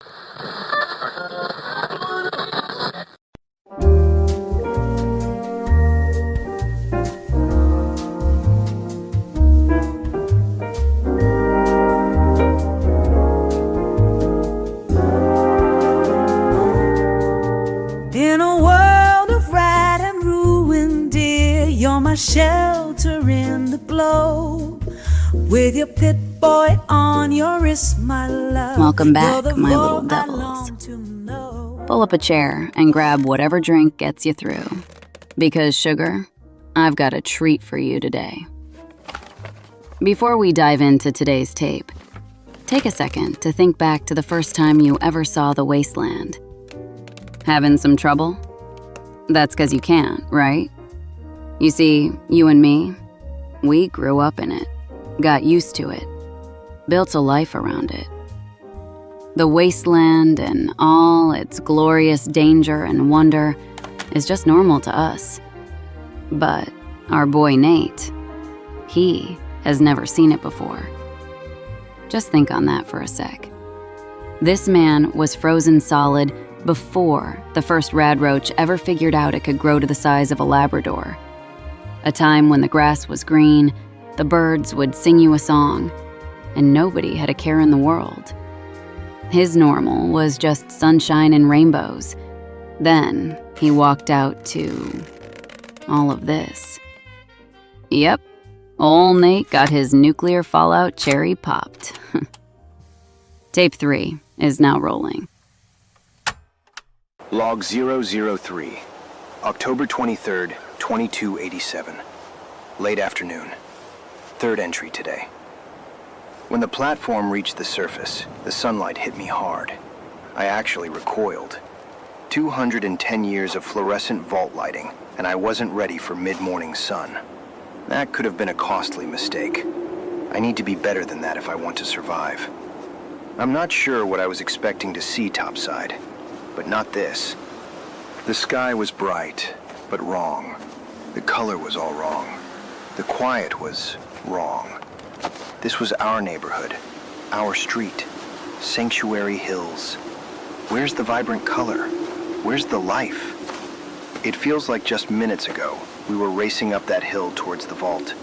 In a world of rat and ruin, dear, you're my shelter in the blow. With your Pip-Boy on your wrist, my love. Welcome back, You're the my little voice I devils. long to know. Pull up a chair and grab whatever drink gets you through. Because, sugar, I've got a treat for you today. Before we dive into today's tape, take a second to think back to the first time you ever saw the wasteland. Having some trouble? That's 'cause you can't, right? You see, you and me, we grew up in it, got used to it, built a life around it. The wasteland and all its glorious danger and wonder is just normal to us. But our boy Nate, he has never seen it before. Just think on that for a sec. This man was frozen solid before the first rad roach ever figured out it could grow to the size of a Labrador. A time when the grass was green, the birds would sing you a song, and nobody had a care in the world. His normal was just sunshine and rainbows. Then he walked out to all of this. Yep, ol' Nate got his nuclear fallout cherry popped. Tape 3 is now rolling. Log 003, October 23rd, 2287. Late afternoon. Third entry today. When the platform reached the surface, the sunlight hit me hard. I actually recoiled. 210 years of fluorescent vault lighting, and I wasn't ready for mid-morning sun. That could have been a costly mistake. I need to be better than that if I want to survive. I'm not sure what I was expecting to see topside, but not this. The sky was bright, but wrong. The color was all wrong. The quiet was wrong. This was our neighborhood, our street, Sanctuary Hills. Where's the vibrant color? Where's the life? It feels like just minutes ago, we were racing up that hill towards the vault.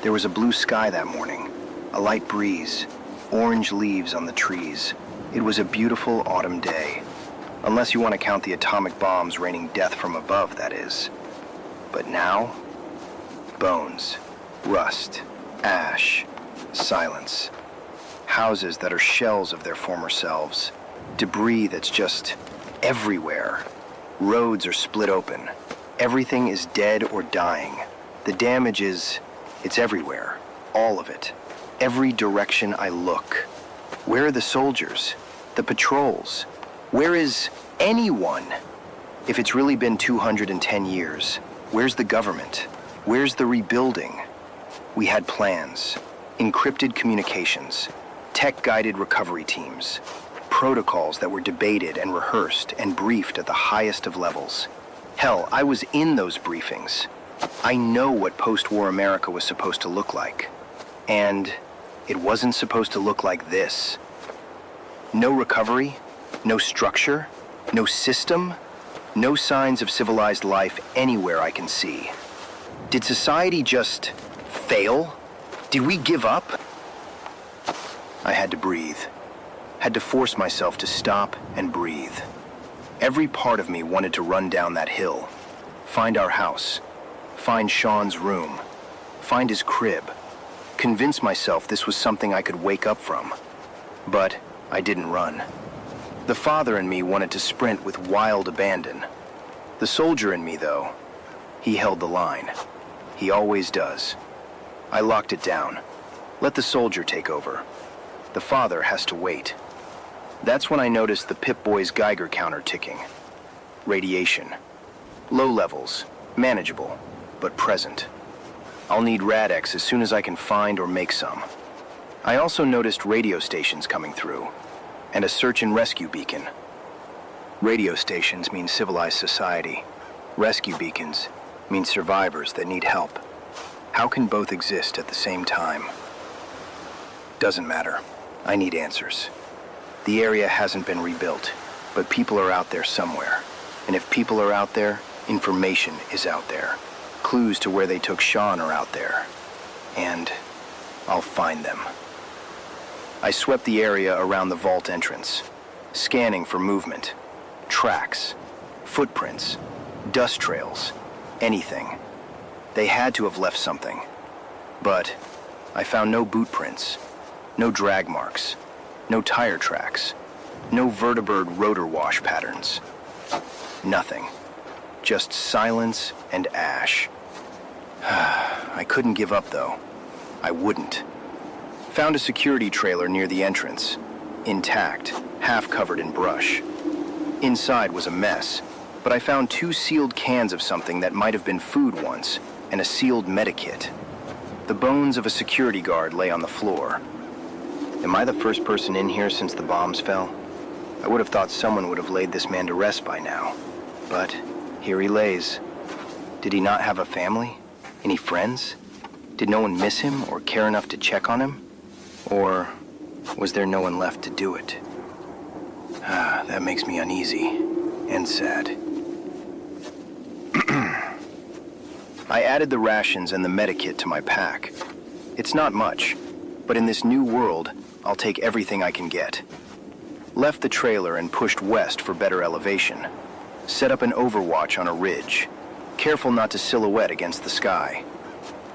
There was a blue sky that morning, a light breeze, orange leaves on the trees. It was a beautiful autumn day. Unless you want to count the atomic bombs raining death from above, that is. But now, bones, rust, ash, silence. Houses that are shells of their former selves. Debris that's just everywhere. Roads are split open. Everything is dead or dying. The damage is, it's everywhere. All of it. Every direction I look. Where are the soldiers? The patrols? Where is anyone? If it's really been 210 years, where's the government? Where's the rebuilding? We had plans, encrypted communications, tech-guided recovery teams, protocols that were debated and rehearsed and briefed at the highest of levels. Hell, I was in those briefings. I know what post-war America was supposed to look like. And it wasn't supposed to look like this. No recovery, no structure, no system, no signs of civilized life anywhere I can see. Did society just fail? Did we give up? I had to breathe. Had to force myself to stop and breathe. Every part of me wanted to run down that hill, find our house, find Sean's room, find his crib, convince myself this was something I could wake up from. But I didn't run. The father in me wanted to sprint with wild abandon. The soldier in me, though, he held the line. He always does. I locked it down. Let the soldier take over. The father has to wait. That's when I noticed the Pip-Boy's Geiger counter ticking. Radiation. Low levels, manageable, but present. I'll need Rad-X as soon as I can find or make some. I also noticed radio stations coming through, and a search and rescue beacon. Radio stations mean civilized society. Rescue beacons mean survivors that need help. How can both exist at the same time? Doesn't matter. I need answers. The area hasn't been rebuilt, but people are out there somewhere. And if people are out there, information is out there. Clues to where they took Sean are out there. And I'll find them. I swept the area around the vault entrance, scanning for movement, tracks, footprints, dust trails, anything. They had to have left something. But I found no boot prints, no drag marks, no tire tracks, no vertibird rotor wash patterns. Nothing. Just silence and ash. I couldn't give up, though. I wouldn't. Found a security trailer near the entrance, intact, half covered in brush. Inside was a mess, but I found 2 sealed cans of something that might have been food once, and a sealed medikit. The bones of a security guard lay on the floor. Am I the first person in here since the bombs fell? I would have thought someone would have laid this man to rest by now. But here he lays. Did he not have a family? Any friends? Did no one miss him or care enough to check on him? Or was there no one left to do it? That makes me uneasy and sad. I added the rations and the medikit to my pack. It's not much, but in this new world, I'll take everything I can get. Left the trailer and pushed west for better elevation. Set up an overwatch on a ridge, careful not to silhouette against the sky.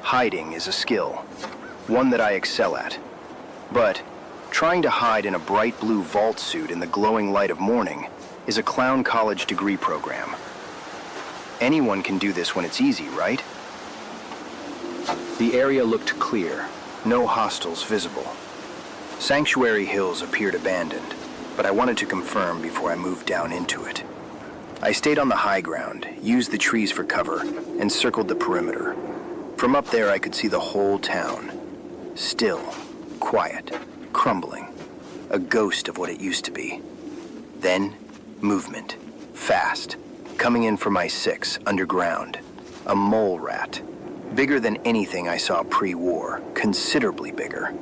Hiding is a skill, one that I excel at. But trying to hide in a bright blue vault suit in the glowing light of morning is a clown college degree program. Anyone can do this when it's easy, right? The area looked clear, no hostiles visible. Sanctuary Hills appeared abandoned, but I wanted to confirm before I moved down into it. I stayed on the high ground, used the trees for cover, and circled the perimeter. From up there I could see the whole town. Still, quiet, crumbling, a ghost of what it used to be. Then, movement, fast, coming in for my 6, underground. A mole rat, bigger than anything I saw pre-war, considerably bigger.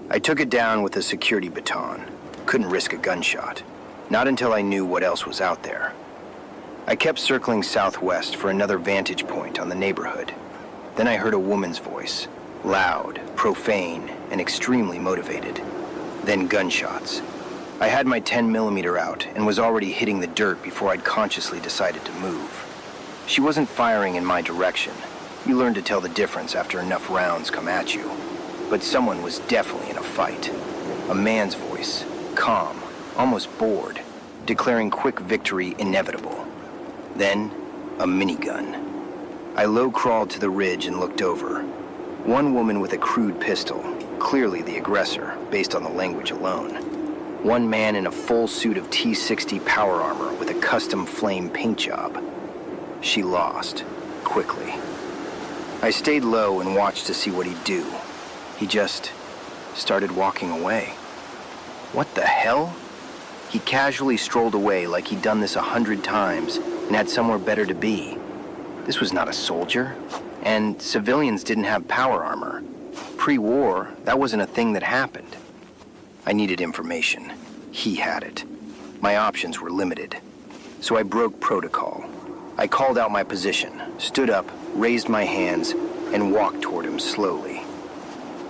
I took it down with a security baton. Couldn't risk a gunshot, not until I knew what else was out there. I kept circling southwest for another vantage point on the neighborhood. Then I heard a woman's voice, loud, profane, and extremely motivated. Then gunshots. I had my 10mm out and was already hitting the dirt before I'd consciously decided to move. She wasn't firing in my direction. You learn to tell the difference after enough rounds come at you. But someone was definitely in a fight. A man's voice, calm, almost bored, declaring quick victory inevitable. Then, a minigun. I low-crawled to the ridge and looked over. One woman with a crude pistol, clearly the aggressor, based on the language alone. One man in a full suit of T-60 power armor with a custom flame paint job. She lost, quickly. I stayed low and watched to see what he'd do. He just started walking away. What the hell? He casually strolled away like he'd done this 100 times and had somewhere better to be. This was not a soldier, and civilians didn't have power armor. Pre-war, that wasn't a thing that happened. I needed information. He had it. My options were limited. So I broke protocol. I called out my position, stood up, raised my hands, and walked toward him slowly.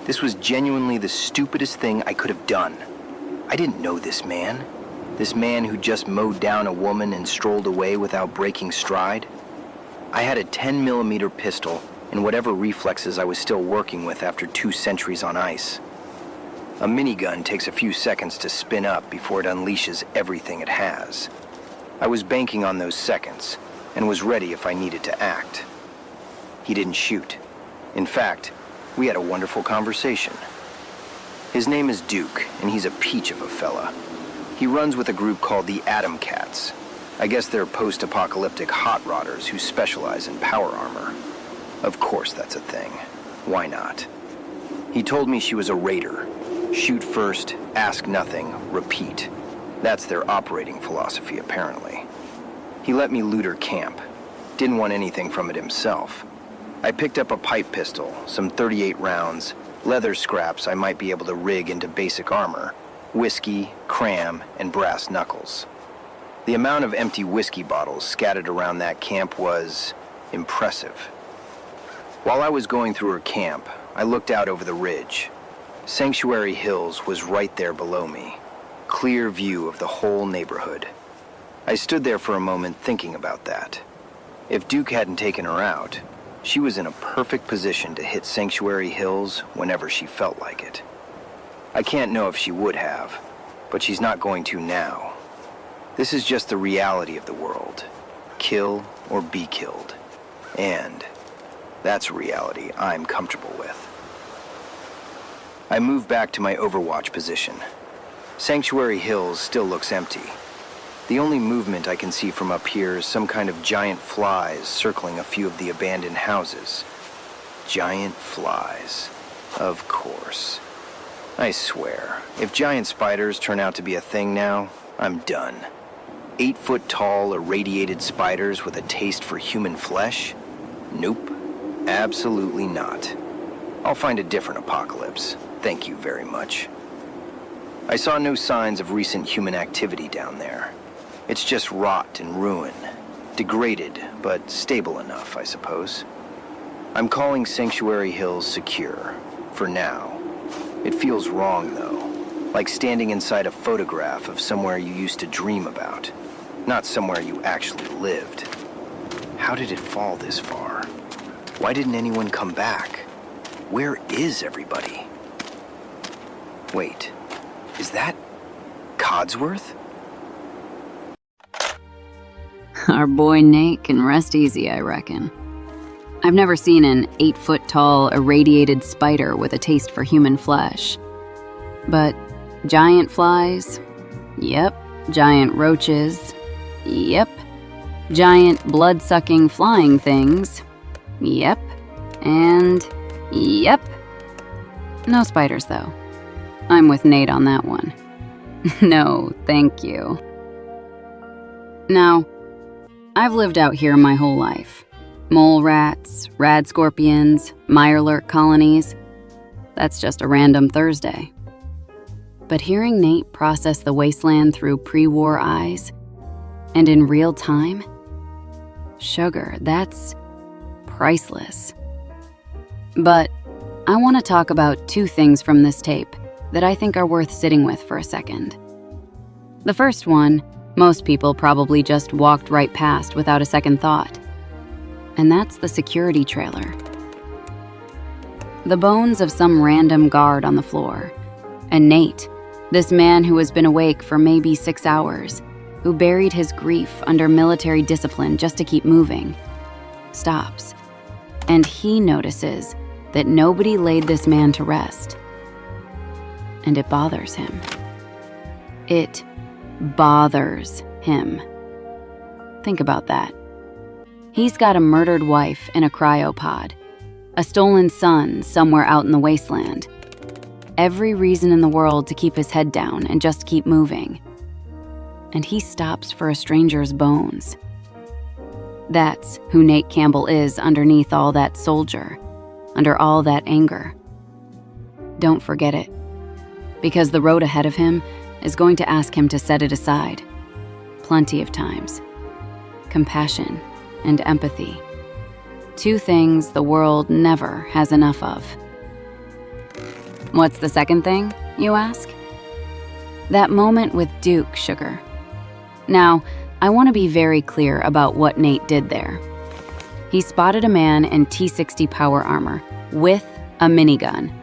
This was genuinely the stupidest thing I could have done. I didn't know this man. This man who just mowed down a woman and strolled away without breaking stride. I had a 10mm pistol and whatever reflexes I was still working with after 2 centuries on ice. A minigun takes a few seconds to spin up before it unleashes everything it has. I was banking on those seconds and was ready if I needed to act. He didn't shoot. In fact, we had a wonderful conversation. His name is Duke, and he's a peach of a fella. He runs with a group called the Atom Cats. I guess they're post-apocalyptic hot rodders who specialize in power armor. Of course that's a thing. Why not? He told me she was a raider. Shoot first, ask nothing, repeat. That's their operating philosophy, apparently. He let me loot her camp. Didn't want anything from it himself. I picked up a pipe pistol, some .38 rounds, leather scraps I might be able to rig into basic armor, whiskey, cram, and brass knuckles. The amount of empty whiskey bottles scattered around that camp was impressive. While I was going through her camp, I looked out over the ridge. Sanctuary Hills was right there below me. Clear view of the whole neighborhood. I stood there for a moment thinking about that. If Duke hadn't taken her out, she was in a perfect position to hit Sanctuary Hills whenever she felt like it. I can't know if she would have, but she's not going to now. This is just the reality of the world. Kill or be killed. And that's a reality I'm comfortable with. I move back to my overwatch position. Sanctuary Hills still looks empty. The only movement I can see from up here is some kind of giant flies circling a few of the abandoned houses. Giant flies. Of course. I swear, if giant spiders turn out to be a thing now, I'm done. 8-foot-tall, irradiated spiders with a taste for human flesh? Nope. Absolutely not. I'll find a different apocalypse. Thank you very much. I saw no signs of recent human activity down there. It's just rot and ruin. Degraded, but stable enough, I suppose. I'm calling Sanctuary Hills secure. For now. It feels wrong, though. Like standing inside a photograph of somewhere you used to dream about. Not somewhere you actually lived. How did it fall this far? Why didn't anyone come back? Where is everybody? Wait, is that Codsworth? Our boy Nate can rest easy, I reckon. I've never seen an 8-foot-tall, irradiated spider with a taste for human flesh. But giant flies? Yep. Giant roaches? Yep. Giant blood-sucking flying things? Yep. And yep. No spiders, though. I'm with Nate on that one. No, thank you. Now, I've lived out here my whole life. Mole rats, rad scorpions, mirelurk colonies. That's just a random Thursday. But hearing Nate process the wasteland through pre-war eyes, and in real time, sugar, that's priceless. But I want to talk about two things from this tape that I think are worth sitting with for a second. The first one, most people probably just walked right past without a second thought. And that's the security trailer. The bones of some random guard on the floor. And Nate, this man who has been awake for maybe 6 hours, who buried his grief under military discipline just to keep moving, stops. And he notices that nobody laid this man to rest. And it bothers him. It bothers him. Think about that. He's got a murdered wife in a cryopod, a stolen son somewhere out in the wasteland. Every reason in the world to keep his head down and just keep moving. And he stops for a stranger's bones. That's who Nate Campbell is underneath all that soldier, under all that anger. Don't forget it, because the road ahead of him is going to ask him to set it aside. Plenty of times. Compassion and empathy. Two things the world never has enough of. What's the second thing, you ask? That moment with Duke, sugar. Now, I want to be very clear about what Nate did there. He spotted a man in T-60 power armor with a minigun.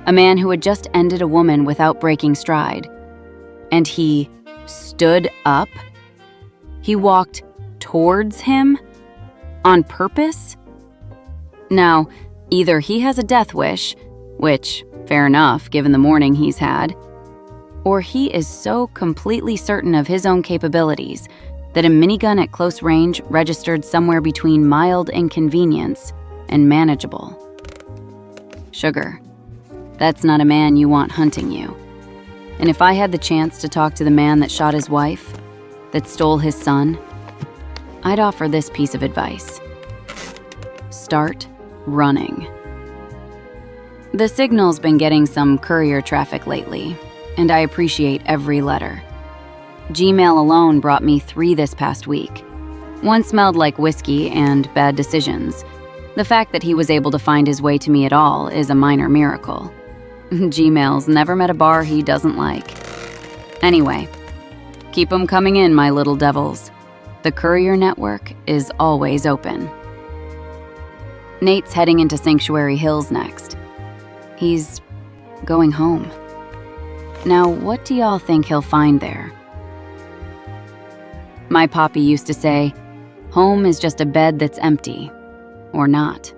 A man who had just ended a woman without breaking stride. And he stood up. He walked towards him on purpose. Now, either he has a death wish, which, fair enough given the morning he's had, or he is so completely certain of his own capabilities that a minigun at close range registered somewhere between mild inconvenience and manageable. Sugar, that's not a man you want hunting you. And if I had the chance to talk to the man that shot his wife, that stole his son, I'd offer this piece of advice. Start running. The signal's been getting some courier traffic lately, and I appreciate every letter. Gmail alone brought me 3 this past week. One smelled like whiskey and bad decisions. The fact that he was able to find his way to me at all is a minor miracle. Gmail's never met a bar he doesn't like. Anyway, keep 'em coming in, my little devils. The courier network is always open. Nate's heading into Sanctuary Hills next. He's going home. Now, what do y'all think he'll find there? My poppy used to say, home is just a bed that's empty. Or not.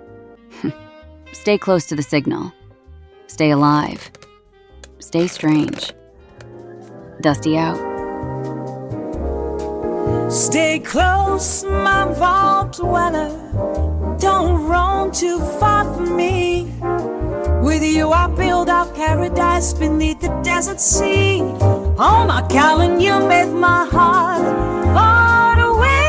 Stay close to the signal. Stay alive. Stay strange. Dusty out. Stay close, my vault dweller. Don't roam too far from me. With you I build our paradise beneath the desert sea. Oh my Calvin, you make my heart far away.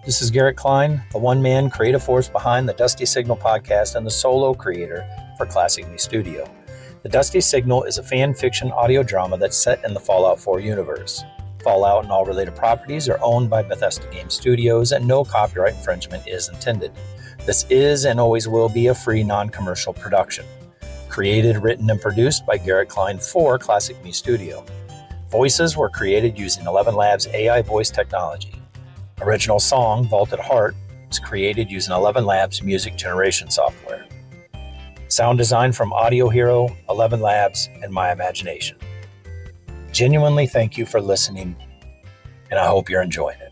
This is Garrett Klein, the one-man creative force behind the Dusty Signal podcast and the solo creator for Classic Me Studio. The Dusty Signal is a fan fiction audio drama that's set in the Fallout 4 universe. Fallout and all related properties are owned by Bethesda Game Studios, and no copyright infringement is intended. This is and always will be a free, non-commercial production. Created, written, and produced by Garrett Klein for Classic Me Studio. Voices were created using 11 Labs AI voice technology. Original song, Vaulted Heart, was created using 11 Labs music generation software. Sound design from Audio Hero, 11 Labs, and My Imagination. Genuinely thank you for listening, and I hope you're enjoying it.